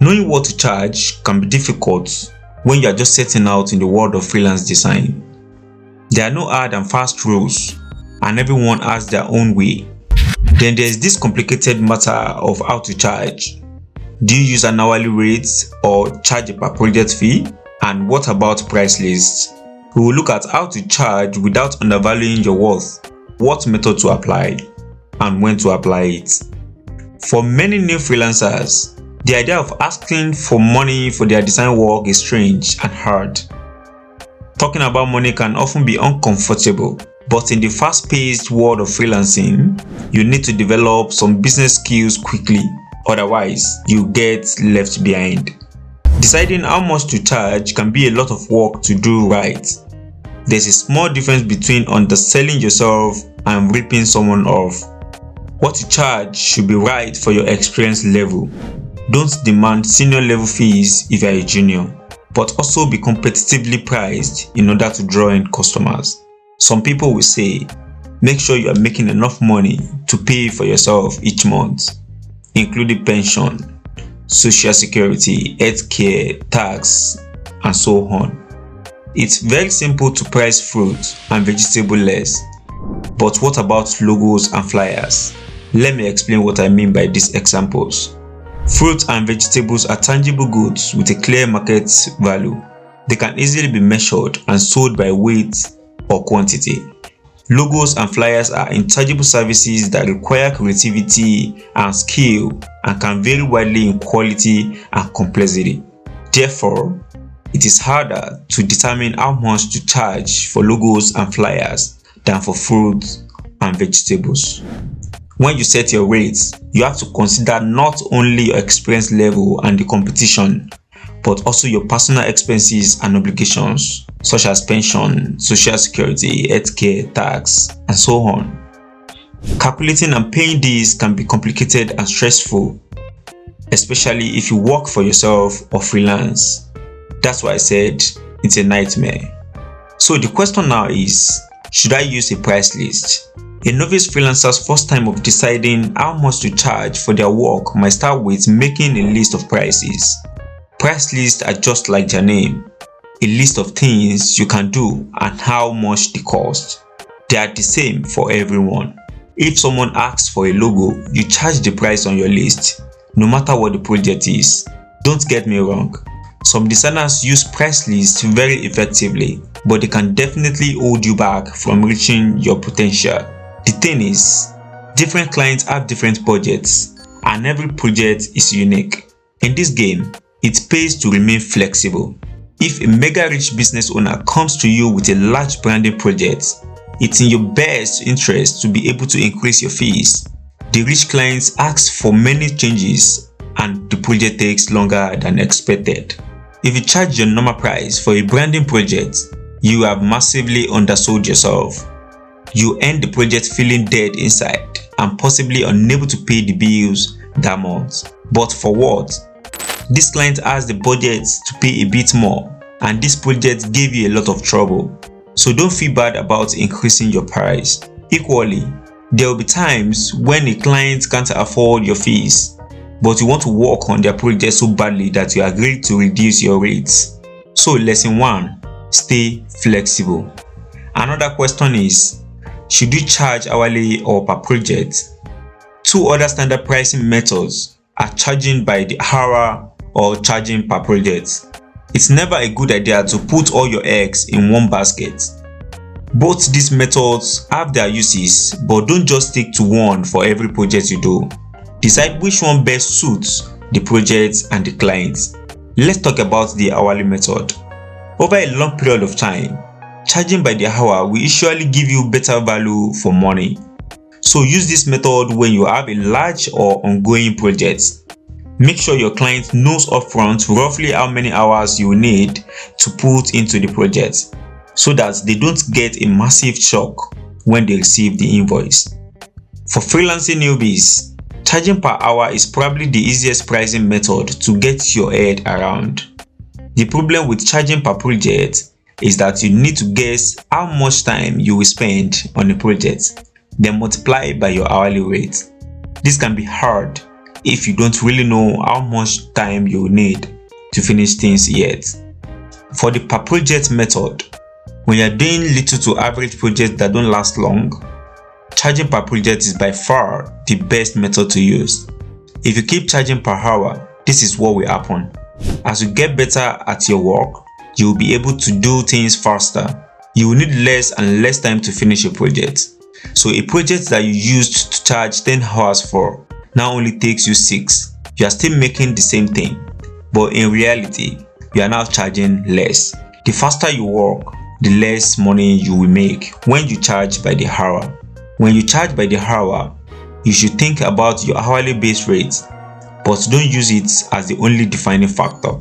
Knowing what to charge can be difficult when you are just setting out in the world of freelance design. There are no hard and fast rules, and everyone has their own way. Then there is this complicated matter of how to charge. Do you use an hourly rate or charge a per project fee? And what about price lists? We will look at how to charge without undervaluing your worth, what method to apply, and when to apply it. For many new freelancers, the idea of asking for money for their design work is strange and hard. Talking about money can often be uncomfortable, but in the fast-paced world of freelancing, you need to develop some business skills quickly, otherwise you get left behind. Deciding how much to charge can be a lot of work to do right. There's a small difference between underselling yourself and ripping someone off. What you charge should be right for your experience level. Don't demand senior level fees if you are a junior, but also be competitively priced in order to draw in customers. Some people will say, make sure you are making enough money to pay for yourself each month, including pension, social security, healthcare, tax, and so on. It's very simple to price fruit and vegetable less. But what about logos and flyers? Let me explain what I mean by these examples. Fruit and vegetables are tangible goods with a clear market value. They can easily be measured and sold by weight or quantity. Logos and flyers are intangible services that require creativity and skill and can vary widely in quality and complexity. Therefore, it is harder to determine how much to charge for logos and flyers than for fruit and vegetables. When you set your rates, you have to consider not only your experience level and the competition, but also your personal expenses and obligations, such as pension, social security, healthcare, tax, and so on. Calculating and paying these can be complicated and stressful, especially if you work for yourself or freelance. That's why I said it's a nightmare. So the question now is, should I use a price list? A novice freelancer's first time of deciding how much to charge for their work might start with making a list of prices. Price lists are just like their name, a list of things you can do and how much they cost. They are the same for everyone. If someone asks for a logo, you charge the price on your list, no matter what the project is. Don't get me wrong. Some designers use price lists very effectively, but they can definitely hold you back from reaching your potential. The thing is, different clients have different budgets, and every project is unique. In this game, it pays to remain flexible. If a mega rich business owner comes to you with a large branding project, it's in your best interest to be able to increase your fees. The rich clients ask for many changes, and the project takes longer than expected. If you charge your normal price for a branding project, you have massively undersold yourself. You end the project feeling dead inside and possibly unable to pay the bills that month. But for what? This client has the budget to pay a bit more, and this project gave you a lot of trouble. So don't feel bad about increasing your price. Equally, there will be times when a client can't afford your fees, but you want to work on their project so badly that you agree to reduce your rates. So lesson 1, stay flexible. Another question is, should you charge hourly or per project? Two other standard pricing methods are charging by the hour or charging per project. It's never a good idea to put all your eggs in one basket. Both these methods have their uses, but don't just stick to one for every project you do. Decide which one best suits the project and the client. Let's talk about the hourly method. Over a long period of time, charging by the hour will usually give you better value for money. So use this method when you have a large or ongoing project. Make sure your client knows upfront roughly how many hours you need to put into the project, so that they don't get a massive shock when they receive the invoice. For freelancing newbies, charging per hour is probably the easiest pricing method to get your head around. The problem with charging per project is that you need to guess how much time you will spend on a project, then multiply by your hourly rate. This can be hard, if you don't really know how much time you need to finish things yet. For the per project method, when you're doing little to average projects that don't last long, charging per project is by far the best method to use. If you keep charging per hour, this is what will happen. As you get better at your work, you will be able to do things faster. You will need less and less time to finish a project. So a project that you used to charge 10 hours for now only takes you 6. You are still making the same thing, but in reality, you are now charging less. The faster you work, the less money you will make when you charge by the hour. When you charge by the hour, you should think about your hourly base rate, but don't use it as the only defining factor.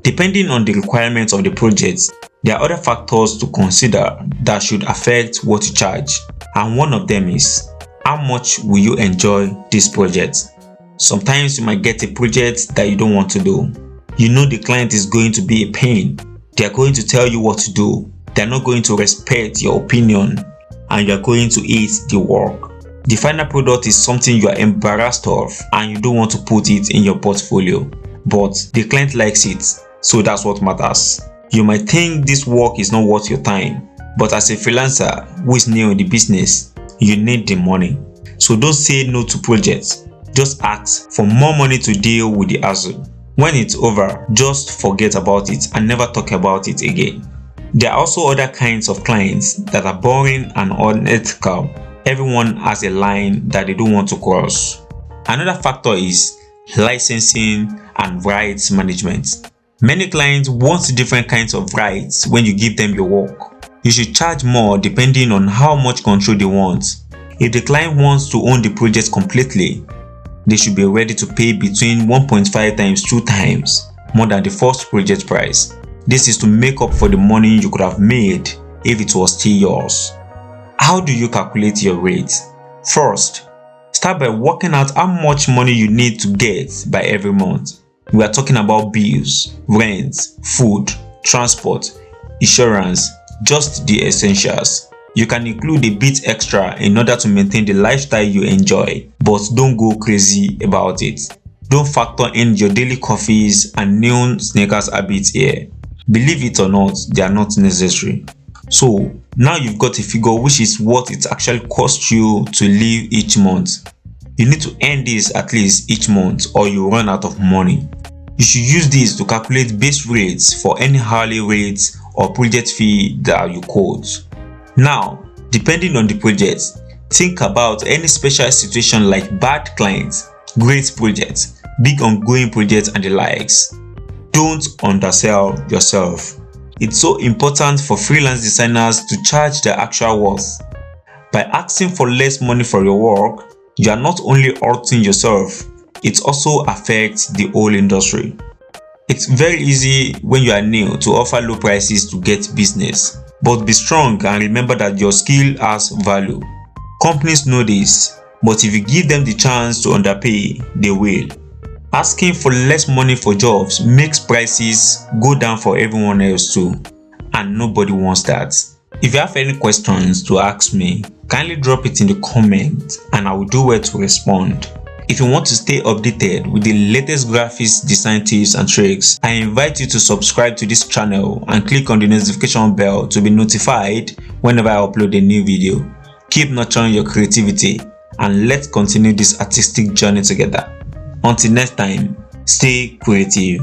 Depending on the requirements of the project, there are other factors to consider that should affect what you charge, and one of them is how much will you enjoy this project. Sometimes you might get a project that you don't want to do. You know the client is going to be a pain. They are going to tell you what to do. They are not going to respect your opinion, and you are going to hate the work. The final product is something you are embarrassed of and you don't want to put it in your portfolio, but the client likes it, so that's what matters. You might think this work is not worth your time, but as a freelancer who is new in the business, you need the money. So don't say no to projects. Just ask for more money to deal with the hassle. When it's over, just forget about it and never talk about it again. There are also other kinds of clients that are boring and unethical. Everyone has a line that they don't want to cross. Another factor is licensing and rights management. Many clients want different kinds of rights when you give them your work. You should charge more depending on how much control they want. If the client wants to own the project completely, they should be ready to pay between 1.5 times 2 times more than the first project price. This is to make up for the money you could have made if it was still yours. How do you calculate your rate? First, start by working out how much money you need to get by every month. We are talking about bills, rent, food, transport, insurance, just the essentials. You can include a bit extra in order to maintain the lifestyle you enjoy, but don't go crazy about it. Don't factor in your daily coffees and noon sneakers habits here. Believe it or not, they are not necessary. So now you've got a figure which is what it actually costs you to live each month. You need to earn this at least each month or you run out of money. You should use this to calculate base rates for any hourly rates or project fee that you quote. Now, depending on the project, think about any special situation like bad clients, great projects, big ongoing projects and the likes. Don't undersell yourself. It's so important for freelance designers to charge their actual worth. By asking for less money for your work, you are not only hurting yourself, it also affects the whole industry. It's very easy when you are new to offer low prices to get business, but be strong and remember that your skill has value. Companies know this, but if you give them the chance to underpay, they will. Asking for less money for jobs makes prices go down for everyone else too, and nobody wants that. If you have any questions to ask me, kindly drop it in the comments and I will do well to respond. If you want to stay updated with the latest graphics design tips and tricks, I invite you to subscribe to this channel and click on the notification bell to be notified whenever I upload a new video. Keep nurturing your creativity and let's continue this artistic journey together. Until next time, stay creative.